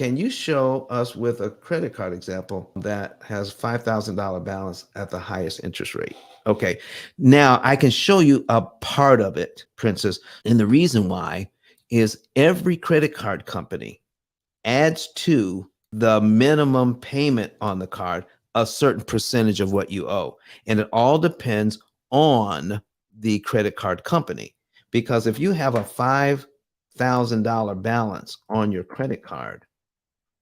Can you show us with a credit card example that has $5,000 balance at the highest interest rate? Okay. Now I can show you a part of it, Princess. And the reason why is every credit card company adds to the minimum payment on the card a certain percentage of what you owe. And it all depends on the credit card company. Because if you have a $5,000 balance on your credit card,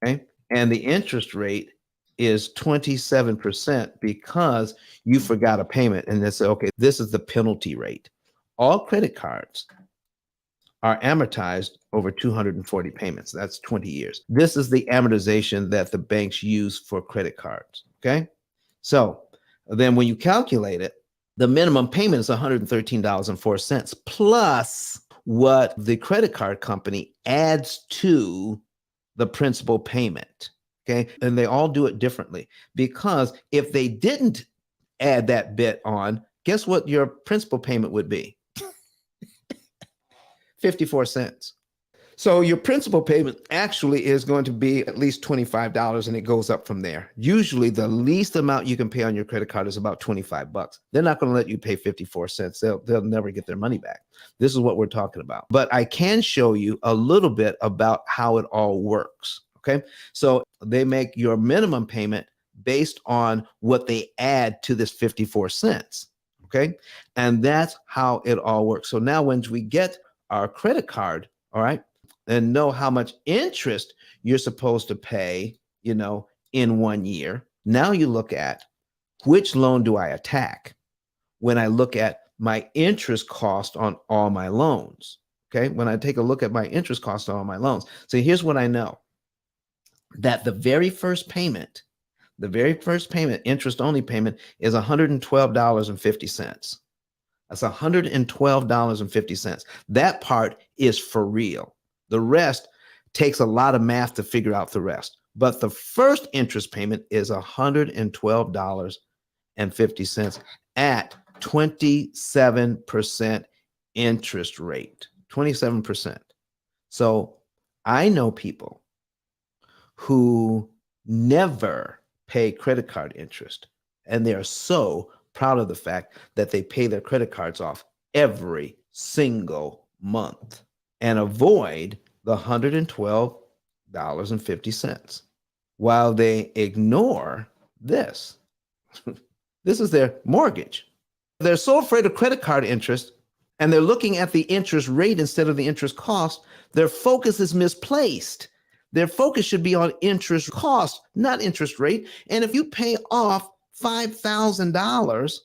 okay, and the interest rate is 27% because you forgot a payment, and they say, okay, this is the penalty rate. All credit cards are amortized over 240 payments. That's 20 years. This is the amortization that the banks use for credit cards. Okay. So then when you calculate it, the minimum payment is $113.04 plus what the credit card company adds to the principal payment. Okay. And they all do it differently because if they didn't add that bit on, guess what your principal payment would be? 54 cents. So your principal payment actually is going to be at least $25 and it goes up from there. Usually the least amount you can pay on your credit card is about 25 bucks. They're not going to let you pay 54 cents. They'll never get their money back. This is what we're talking about. But I can show you a little bit about how it all works. Okay. So they make your minimum payment based on what they add to this 54 cents. Okay. And that's how it all works. So now when we get our credit card, all right, and know how much interest you're supposed to pay, in 1 year. Now you look at which loan do I attack when I look at my interest cost on all my loans. Okay. When I take a look at my interest cost on all my loans. So here's what I know, that the very first payment, interest only payment is $112.50. That's $112.50. That part is for real. The rest takes a lot of math to figure out the rest. But the first interest payment is $112.50 at 27% interest rate. 27%. So I know people who never pay credit card interest, and they are so proud of the fact that they pay their credit cards off every single month and avoid the $112.50 while they ignore this. This is their mortgage. They're so afraid of credit card interest and they're looking at the interest rate instead of the interest cost. Their focus is misplaced. Their focus should be on interest cost, not interest rate. And if you pay off $5,000,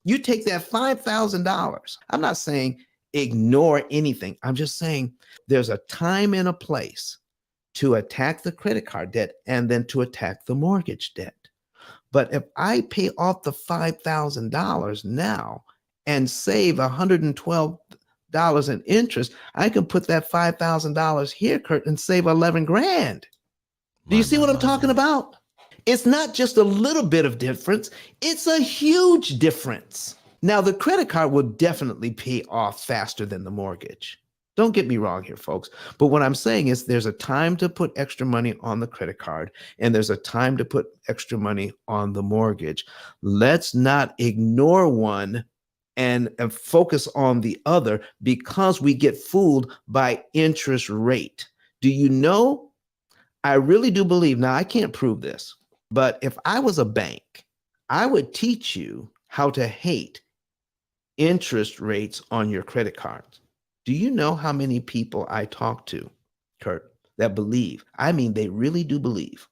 you take that $5,000. I'm not saying ignore anything. I'm just saying there's a time and a place to attack the credit card debt and then to attack the mortgage debt. But if I pay off the $5,000 now and save $112 in interest, I can put that $5,000 here, Kurt, and save 11 grand. Do you see what I'm talking about? It's not just a little bit of difference. It's a huge difference. Now, the credit card will definitely pay off faster than the mortgage. Don't get me wrong here, folks. But what I'm saying is there's a time to put extra money on the credit card, and there's a time to put extra money on the mortgage. Let's not ignore one and focus on the other because we get fooled by interest rate. Do you know? I really do believe, now I can't prove this, but if I was a bank, I would teach you how to hate interest rates on your credit cards. Do you know how many people I talk to, Kurt, that believe? I mean, they really do believe.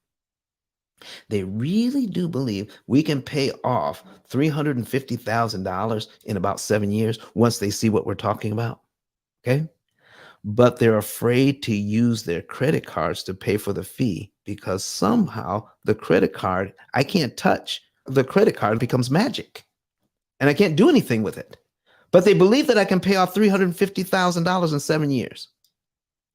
They really do believe we can pay off $350,000 in about 7 years once they see what we're talking about. Okay. But they're afraid to use their credit cards to pay for the fee because somehow the credit card, I can't touch. The credit card becomes magic and I can't do anything with it. But they believe that I can pay off $350,000 in 7 years,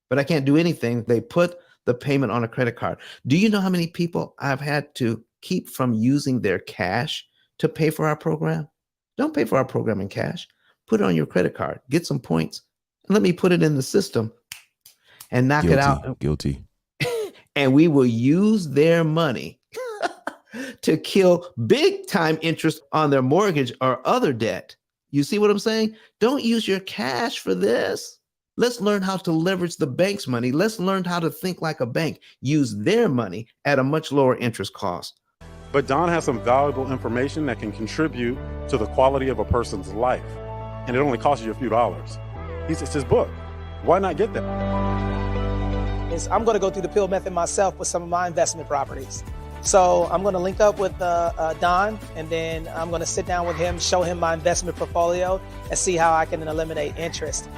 but I can't do anything. They put the payment on a credit card. Do you know how many people I've had to keep from using their cash to pay for our program? Don't pay for our program in cash. Put it on your credit card. Get some points. And let me put it in the system and knock it out. Guilty. and we will use their money to kill big time interest on their mortgage or other debt. You see what I'm saying? Don't use your cash for this. Let's learn how to leverage the bank's money. Let's learn how to think like a bank, use their money at a much lower interest cost. But Don has some valuable information that can contribute to the quality of a person's life. And it only costs you a few dollars. It's his book. Why not get that? I'm going to go through the P.I.L.L method myself with some of my investment properties. So I'm going to link up with Don, and then I'm going to sit down with him, show him my investment portfolio, and see how I can eliminate interest.